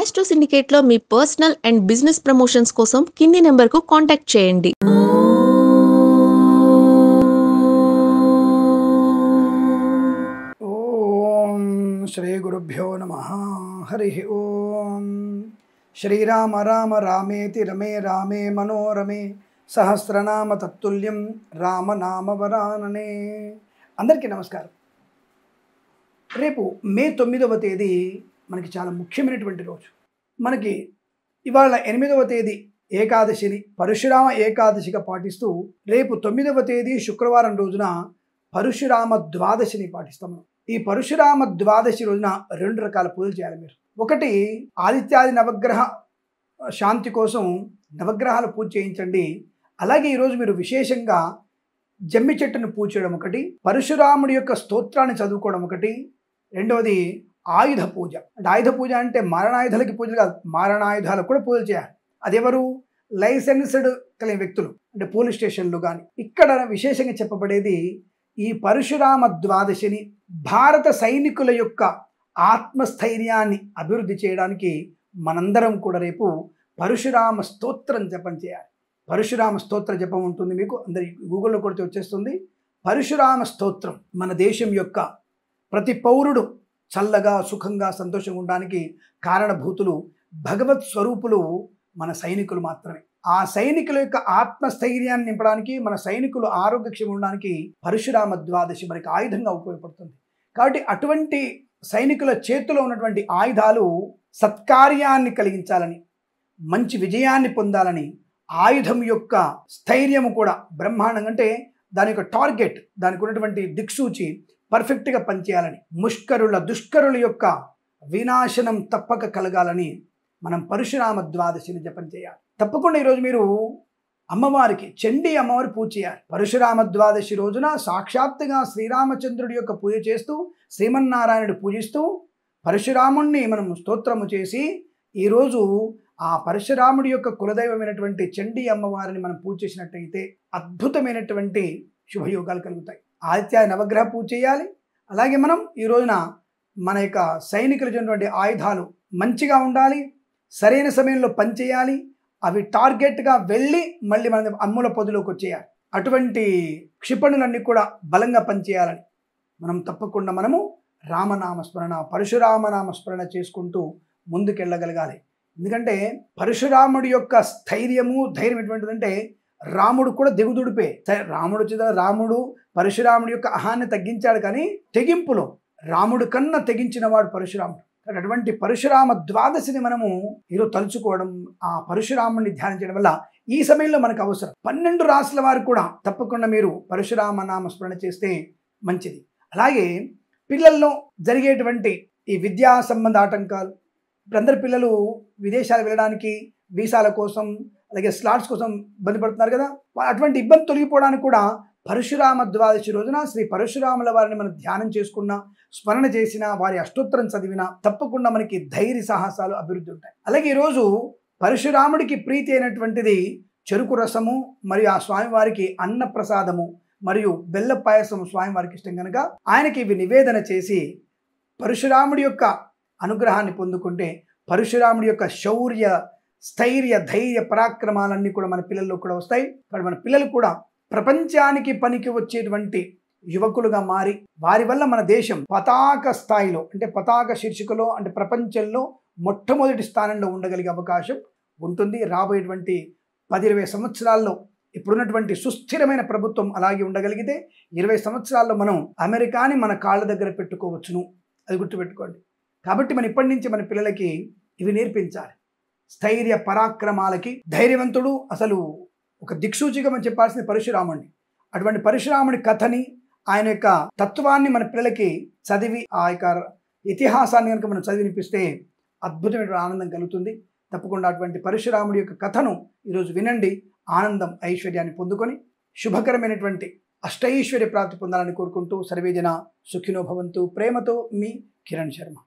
మాస్టో సిండికేట్లో మీ personal and business promotions కోసం కింది నెంబర్కు కాంటాక్ట్ చేయండి. ఓం శ్రీ గురుభ్యో నమః. హరి ఓం. శ్రీరామ రామ రామేతి రమే రామే మనోరమే సహస్రనామ తత్తుల్యం రామనామ వరాననే. అందరికీ నమస్కారం. రేపు మే 9వ తేదీ మనకి చాలా ముఖ్యమైనటువంటి రోజు. మనకి ఇవాళ 8వ తేదీ ఏకాదశిని పరశురామ ఏకాదశిగా పాటిస్తూ రేపు 9వ తేదీ శుక్రవారం రోజున పరశురామ ద్వాదశిని పాటిస్తాము. ఈ పరశురామ ద్వాదశి రోజున 2 రకాల పూజలు చేయాలి మీరు. ఒకటి, ఆదిత్యాది నవగ్రహ శాంతి కోసం నవగ్రహాల పూజ చేయించండి. అలాగే ఈరోజు మీరు విశేషంగా జమ్మి చెట్టును పూజ చేయడం ఒకటి, పరశురాముడి యొక్క స్తోత్రాన్ని చదువుకోవడం ఒకటి, రెండవది ఆయుధ పూజ. అంటే ఆయుధ పూజ అంటే మారణాయుధాలకి పూజలు కాదు, మారణాయుధాలకు కూడా పూజలు చేయాలి. అదెవరు? లైసెన్స్డ్ కలిగిన వ్యక్తులు, అంటే పోలీస్ స్టేషన్లు కానీ. ఇక్కడ విశేషంగా చెప్పబడేది ఈ పరశురామ ద్వాదశిని భారత సైనికుల యొక్క ఆత్మస్థైర్యాన్ని అభివృద్ధి చేయడానికి మనందరం కూడా రేపు పరశురామ స్తోత్రం జపం చేయాలి. పరశురామ స్తోత్ర జపం ఉంటుంది, మీకు అందరి గూగుల్లో కొడితే వచ్చేస్తుంది. పరశురామ స్తోత్రం మన దేశం యొక్క ప్రతి పౌరుడు చల్లగా సుఖంగా సంతోషంగా ఉండడానికి కారణభూతులు భగవత్ స్వరూపులు మన సైనికులు మాత్రమే. ఆ సైనికుల యొక్క ఆత్మస్థైర్యాన్ని నింపడానికి, మన సైనికులు ఆరోగ్యక్షేమం ఉండడానికి పరశురామ ద్వాదశి మనకి ఆయుధంగా ఉపయోగపడుతుంది. కాబట్టి అటువంటి సైనికుల చేతిలో ఉన్నటువంటి ఆయుధాలు సత్కార్యాన్ని కలిగించాలని, మంచి విజయాన్ని పొందాలని, ఆయుధం యొక్క స్థైర్యము కూడా బ్రహ్మాండంగా, అంటే దాని యొక్క టార్గెట్, దానికి ఉన్నటువంటి దిక్సూచి పర్ఫెక్ట్గా పనిచేయాలని, ముష్కరుల దుష్కరుల యొక్క వినాశనం తప్పక కలగాలని మనం పరశురామ ద్వాదశిని జపం చేయాలి. తప్పకుండా ఈరోజు మీరు అమ్మవారికి, చండీ అమ్మవారి పూజ చేయాలి. పరశురామ ద్వాదశి రోజున సాక్షాత్తుగా శ్రీరామచంద్రుడి యొక్క పూజ చేస్తూ, శ్రీమన్నారాయణుడు పూజిస్తూ, పరశురాముణ్ణి మనం స్తోత్రము చేసి, ఈరోజు ఆ పరశురాముడి యొక్క కులదైవమైనటువంటి చండీ అమ్మవారిని మనం పూజ చేసినట్టయితే అద్భుతమైనటువంటి శుభయోగాలు కలుగుతాయి. ఆదిత్య నవగ్రహ పూజ చేయాలి. అలాగే మనం ఈ రోజున మన యొక్క సైనికులు చేసినటువంటి ఆయుధాలు మంచిగా ఉండాలి, సరైన సమయంలో పనిచేయాలి, అవి టార్గెట్గా వెళ్ళి మళ్ళీ మన అమ్ముల పొదిలోకి వచ్చేయాలి. అటువంటి క్షిపణులన్నీ కూడా బలంగా పనిచేయాలని మనం తప్పకుండా మనము రామనామస్మరణ, పరశురామనామస్మరణ చేసుకుంటూ ముందుకెళ్ళగలగాలి. ఎందుకంటే పరశురాముడి యొక్క స్థైర్యము ధైర్యం ఎటువంటిదంటే, రాముడు కూడా దిగుదుడిపే. రాముడు పరశురాముడి యొక్క అహాన్ని తగ్గించాడు, కానీ తెగింపులో రాముడు కన్నా తెగించిన వాడు పరశురాముడు. అటువంటి పరశురామ ద్వాదశిని మనము ఈరోజు తలుచుకోవడం, ఆ పరశురాముడిని ధ్యానం చేయడం వల్ల ఈ సమయంలో మనకు అవసరం. 12 రాసుల వారు కూడా తప్పకుండా మీరు పరశురామ నామస్మరణ చేస్తే మంచిది. అలాగే పిల్లల్లో జరిగేటువంటి ఈ విద్యా సంబంధ ఆటంకాలు, ఇప్పుడు అందరు పిల్లలు విదేశాలు వెళ్ళడానికి వీసాల కోసం, అలాగే స్లాట్స్ కోసం ఇబ్బంది పడుతున్నారు కదా. అటువంటి ఇబ్బంది తొలగిపోవడానికి కూడా పరశురామ ద్వాదశి రోజున శ్రీ పరశురాముల వారిని మనం ధ్యానం చేసుకున్నా, స్మరణ చేసిన, వారి అష్టోత్తరం చదివినా తప్పకుండా మనకి ధైర్య సాహసాలు అభివృద్ధి ఉంటాయి. అలాగే ఈరోజు పరశురాముడికి ప్రీతి అయినటువంటిది చెరుకు రసము, మరియు ఆ స్వామివారికి అన్న ప్రసాదము మరియు బెల్ల పాయసము స్వామివారికి ఇష్టం కనుక ఆయనకి ఇవి నివేదన చేసి పరశురాముడి యొక్క అనుగ్రహాన్ని పొందుకుంటే పరశురాముడి యొక్క శౌర్య, స్థైర్య, ధైర్య పరాక్రమాలన్నీ కూడా మన పిల్లల్లో కూడా వస్తాయి. కాబట్టి మన పిల్లలు కూడా ప్రపంచానికి పనికి వచ్చేటువంటి యువకులుగా మారి, వారి వల్ల మన దేశం పతాక స్థాయిలో, అంటే పతాక శీర్షికలో, అంటే ప్రపంచంలో మొట్టమొదటి స్థానంలో ఉండగలిగే అవకాశం ఉంటుంది. రాబోయేటువంటి 10-20 సంవత్సరాల్లో ఇప్పుడున్నటువంటి సుస్థిరమైన ప్రభుత్వం అలాగే ఉండగలిగితే 20 సంవత్సరాల్లో మనం అమెరికాని మన కాళ్ళ దగ్గర పెట్టుకోవచ్చును. అది గుర్తుపెట్టుకోండి. కాబట్టి మనం ఇప్పటి నుంచి మన పిల్లలకి ఇవి నేర్పించాలి. స్థైర్య పరాక్రమాలకి ధైర్యవంతుడు, అసలు ఒక దిక్సూచిగా మనం చెప్పాల్సింది పరశురాముడిని. అటువంటి పరశురాముడి కథని, ఆయన యొక్క తత్వాన్ని మన పిల్లలకి చదివి, ఆ యొక్క ఇతిహాసాన్ని కనుక మనం చదివినిపిస్తే అద్భుతమైన ఆనందం కలుగుతుంది. తప్పకుండా అటువంటి పరశురాముడి యొక్క కథను ఈరోజు వినండి. ఆనందం, ఐశ్వర్యాన్ని పొందుకొని శుభకరమైనటువంటి అష్టైశ్వర్య ప్రాప్తి పొందాలని కోరుకుంటూ సర్వేజన సుఖినో భవంతు. ప్రేమతో మీ కిరణ్ శర్మ.